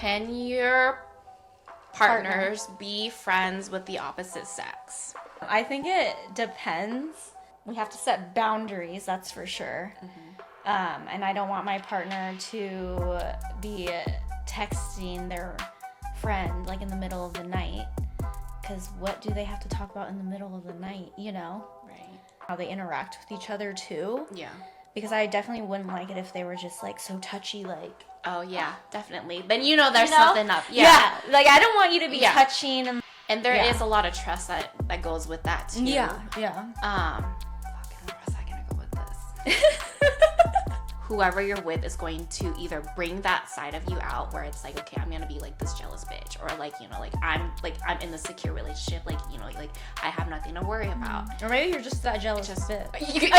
Can your partners be friends with the opposite sex? I think it depends. We have to set boundaries, that's for sure. And I don't want my partner to be texting their friend like in the middle of the night, because what do they have to talk about in the middle of the night, you know? Right. How they interact with each other too. Yeah. Because I definitely wouldn't like it if they were just like so touchy, like. Oh yeah, definitely. Then there's something up. Yeah. Like I don't want you to be touching and there is a lot of trust that goes with that too. Yeah. Fucking, where was I gonna go with this? Whoever you're with is going to either bring that side of you out where it's like, okay, I'm gonna be like this jealous bitch, or like, I'm in this secure relationship, like, I have nothing to worry about. Or maybe you're just that jealous bitch. In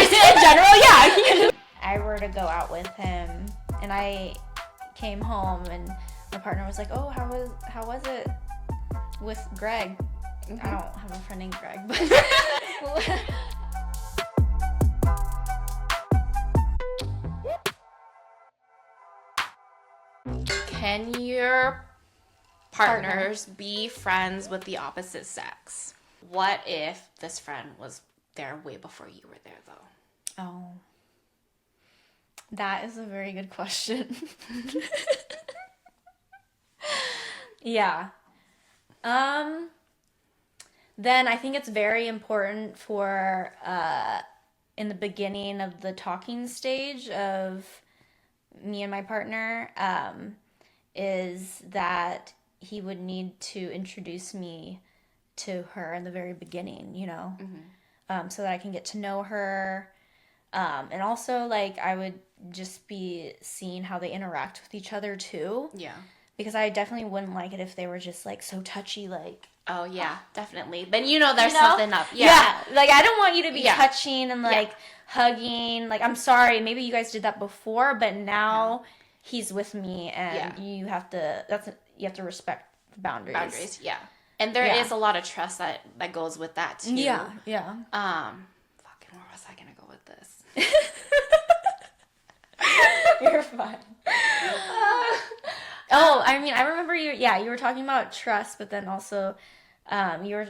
general, yeah. I were to go out with him and I came home and my partner was like, oh, how was it with Greg? I don't have a friend named Greg, but Can your partners be friends with the opposite sex? What if this friend was there way before you were there, though? Oh, that is a very good question. Yeah. Then I think it's very important for in the beginning of the talking stage of me and my partner, is that he would need to introduce me to her in the very beginning, you know, so that I can get to know her. And also, like, I would just be seeing how they interact with each other, too. Yeah. Because I definitely wouldn't like it if they were just, like, so touchy, like... Oh, yeah, definitely. Then there's something up. Yeah. Like, I don't want you to be touching and, like, hugging. Like, I'm sorry, maybe you guys did that before, but now he's with me, and you have to respect the boundaries. Boundaries, yeah. And there is a lot of trust that goes with that, too. Yeah. Fucking, where was I gonna go with this? You're fine. Oh, I mean, I remember you were talking about trust, but then also you were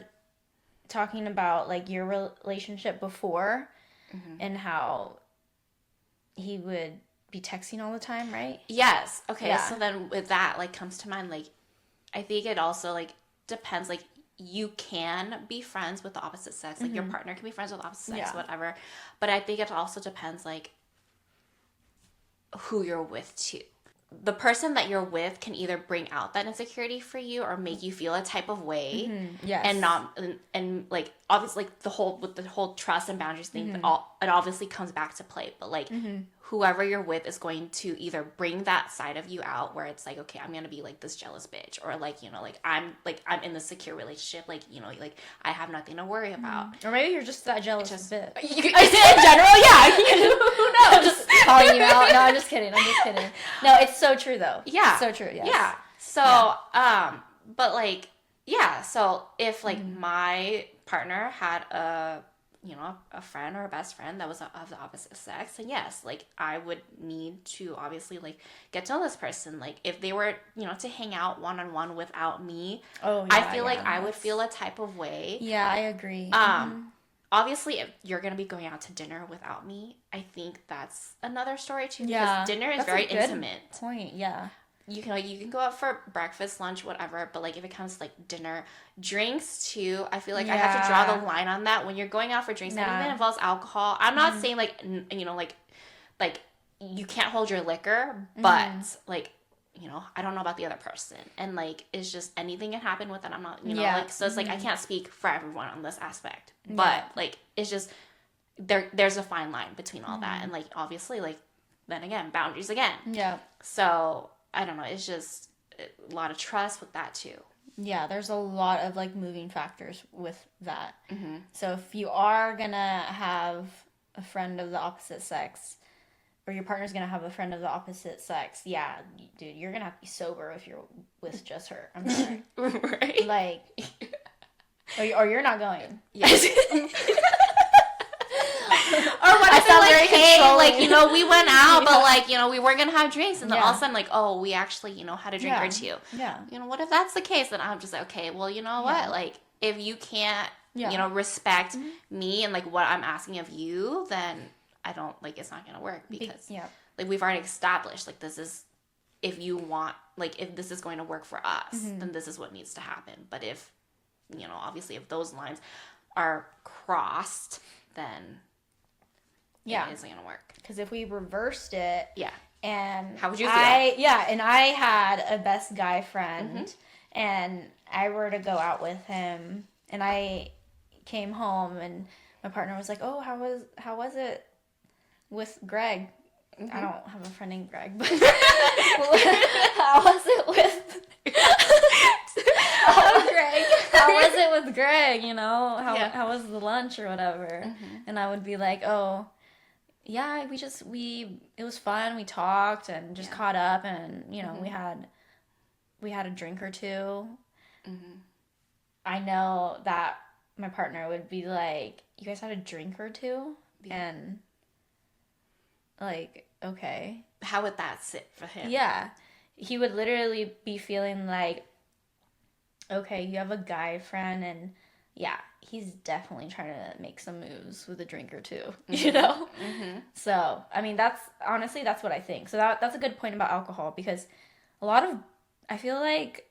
talking about, like, your relationship before and how he would be texting all the time, right? Yes. Okay, so then with that, like, comes to mind, like, I think it also, like, depends, like, you can be friends with the opposite sex, like, your partner can be friends with the opposite sex, whatever, but I think it also depends, like, who you're with, too. The person that you're with can either bring out that insecurity for you or make you feel a type of way, and like, obviously, like, the whole trust and boundaries thing, it obviously comes back to play, but like, whoever you're with is going to either bring that side of you out where it's like, okay, I'm gonna be like this jealous bitch, or like, I'm in this secure relationship, like, I have nothing to worry about. Or maybe you're just that jealous bitch. In general, yeah. Who knows? I'm just calling you out. No, I'm just kidding. No, it's so true though. Yeah. It's so true, yes. Yeah. So, but like, yeah, so if like my partner had a friend or a best friend that was of the opposite sex, then yes, like, I would need to obviously, like, get to know this person. Like, if they were, to hang out one-on-one without me, I feel like I would feel a type of way. Yeah, I agree. Obviously, if you're going to be going out to dinner without me, I think that's another story too. Yeah. Because dinner is very intimate. Point, yeah. You can go out for breakfast, lunch, whatever, but like, if it comes to like dinner, drinks too, I feel like I have to draw the line on that. When you're going out for drinks, anything that involves alcohol, I'm not saying like, like you can't hold your liquor, but like, I don't know about the other person, and like, it's just anything can happen with it. I'm not, like, so it's like, I can't speak for everyone on this aspect, but like, it's just there's a fine line between all that, and like, obviously, like, then again, boundaries again. Yeah. So I don't know. It's just a lot of trust with that too. Yeah, there's a lot of like moving factors with that. So if you are gonna have a friend of the opposite sex, or your partner's gonna have a friend of the opposite sex, yeah, dude, you're gonna have to be sober if you're with just her. I'm sorry. Right? Like, or you're not going. Yes. Or what if they're like, hey, like, you know, we went out, but Yeah. like, you know, we were gonna have drinks, and then all of a Yeah. sudden, like, oh, we actually, you know, had a drink Yeah. or two. Yeah. You know, what if that's the case? Then I'm just like, okay, well, you know what? Yeah. Like, if you can't, Yeah. you know, respect me and like what I'm asking of you, then I don't like it's not gonna work because Yeah. like we've already established like this is if you want like if this is going to work for us, then this is what needs to happen. But if you know, obviously, if those lines are crossed, then Yeah. it isn't gonna work. Because if we reversed it, Yeah. and How would you feel? and I had a best guy friend, and I were to go out with him, and I came home, and my partner was like, "Oh, how was it with Greg?" I don't have a friend named Greg, but how was it with Greg? how was it with Greg? You know, how was the lunch or whatever? And I would be like, "Oh, yeah, it was fun. We talked and just caught up, and you know, we had a drink or two." I know that my partner would be like, "You guys had a drink or two?" And like, okay. How would that sit for him? Yeah. He would literally be feeling like, okay, you have a guy friend, and yeah, he's definitely trying to make some moves with a drink or two, you know? So, I mean, that's what I think. So that's a good point about alcohol, because I feel like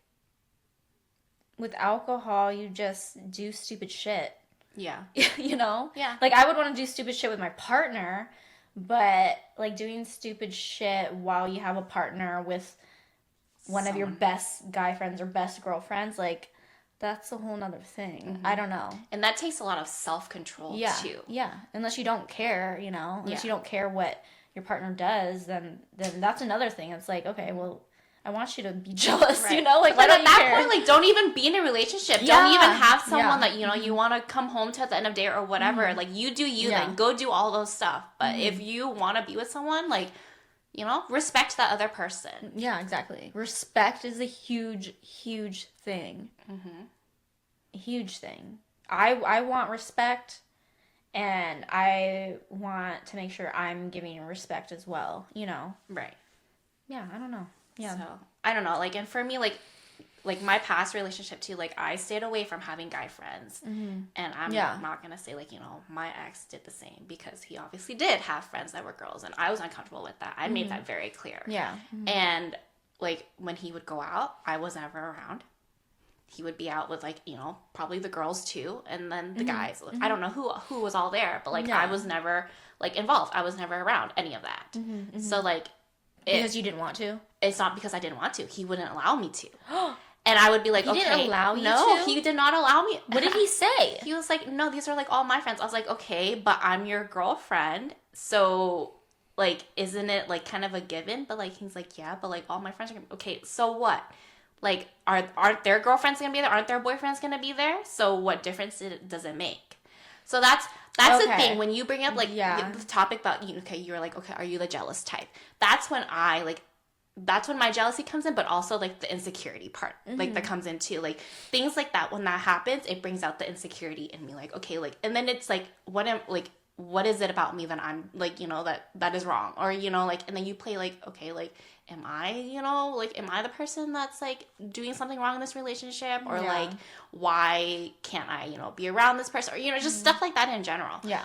with alcohol, you just do stupid shit. Yeah. You know? Yeah. Like, I would want to do stupid shit with my partner, but like doing stupid shit while you have a partner with one of your best guy friends or best girlfriends, like, that's a whole nother thing. I don't know. And that takes a lot of self-control too. Yeah. Unless you don't care, you know, unless you don't care what your partner does, then that's another thing. It's like, okay, well, I want you to be jealous, you know? Like, why but don't at you that care? point, like, don't even be in a relationship. Yeah. Don't even have someone Yeah. that, you know, you want to come home to at the end of the day or whatever. Like, you do you, then go do all those stuff. But if you want to be with someone, like, you know, respect that other person. Yeah, exactly. Respect is a huge, huge thing. Huge thing. I want respect, and I want to make sure I'm giving respect as well, you know? Right. Yeah, I don't know. Yeah. So, I don't know. Like, and for me, like my past relationship too, like, I stayed away from having guy friends. And I'm not going to say, like, you know, my ex did the same, because he obviously did have friends that were girls, and I was uncomfortable with that. I made that very clear. Yeah. And, like, when he would go out, I was never around. He would be out with, like, you know, probably the girls too, and then the guys. Like, I don't know who was all there, but, like, I was never, like, involved. I was never around any of that. So, like... Because you didn't want to? It's not because I didn't want to. He wouldn't allow me to. And I would be like, He okay. didn't allow you No, to? he did not allow me. What did he say? He was like, no, these are, like, all my friends. I was like, okay, but I'm your girlfriend. So, like, isn't it, like, kind of a given? But, like, he's like, yeah, but, like, all my friends are going to... Okay, so what? Like, aren't their girlfriends going to be there? Aren't their boyfriends going to be there? So what difference does it make? So that's the thing. When you bring up, like, the topic about, you're like, okay, are you the jealous type? That's when that's when my jealousy comes in, but also, like, the insecurity part, like, that comes in too. Like, things like that, when that happens, it brings out the insecurity in me. Like, okay, like, and then it's like, what is it about me that I'm, like, you know, that is wrong? Or, you know, like, and then you play, like, okay, like, am I, you know, like, am I the person that's, like, doing something wrong in this relationship? Or, like, why can't I, you know, be around this person? Or, you know, just stuff like that in general. Yeah.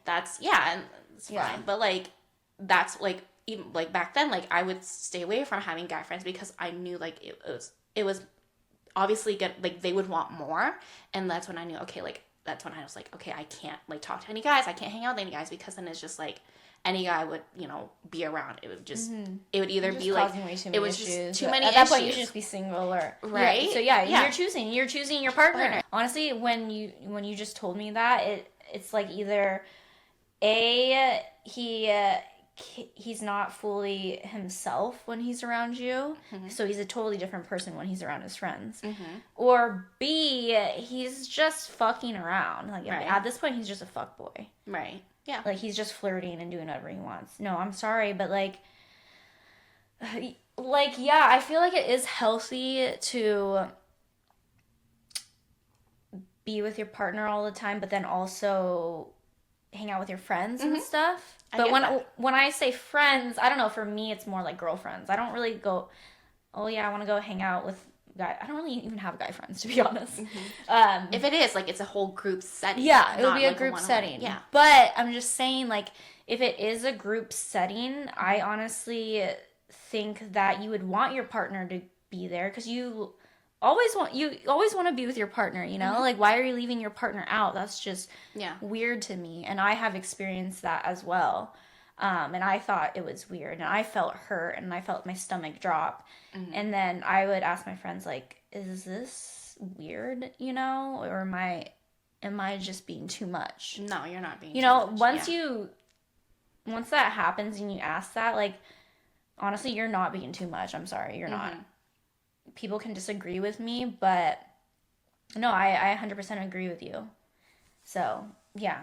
And it's fine. But, like, that's, like, even, like, back then, like, I would stay away from having guy friends, because I knew, like, it was obviously good. Like, they would want more. And that's when I knew, okay, like, that's when I was like, okay, I can't, like, talk to any guys. I can't hang out with any guys, because then it's just, like, any guy would, you know, be around. It would just, it would either be, like, it was just too many issues. At that point, you should just be single, or... Right? Yeah, so, you're choosing your partner. Honestly, when you just told me that, it's like either, A, he's not fully himself when he's around you, so he's a totally different person when he's around his friends, or B, he's just fucking around. Like, at this point, he's just a fuckboy. Right. Yeah. Like, he's just flirting and doing whatever he wants. No, I'm sorry, but, like, yeah, I feel like it is healthy to be with your partner all the time, but then also hang out with your friends and stuff. But when I say friends, I don't know, for me it's more like girlfriends. I don't really go, oh yeah, I want to go hang out with guy. I don't really even have guy friends, to be honest. If it is, like, it's a whole group setting. Yeah, it would be a group setting. Yeah. But I'm just saying, like, if it is a group setting, I honestly think that you would want your partner to be there, because you always want to be with your partner, you know? Like, why are you leaving your partner out? That's just weird to me. And I have experienced that as well. And I thought it was weird, and I felt hurt, and I felt my stomach drop. And then I would ask my friends, like, is this weird, you know? Or am I just being too much? No, you're not being too much. Once that happens and you ask that, like, honestly, you're not being too much. I'm sorry, you're not. People can disagree with me, but no, I 100% agree with you. So, yeah.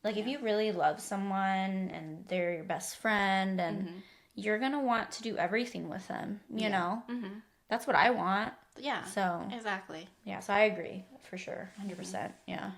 Like, if you really love someone and they're your best friend, and you're going to want to do everything with them, you know? That's what I want. Yeah. So. Exactly. Yeah, so I agree, for sure. 100%. Yeah.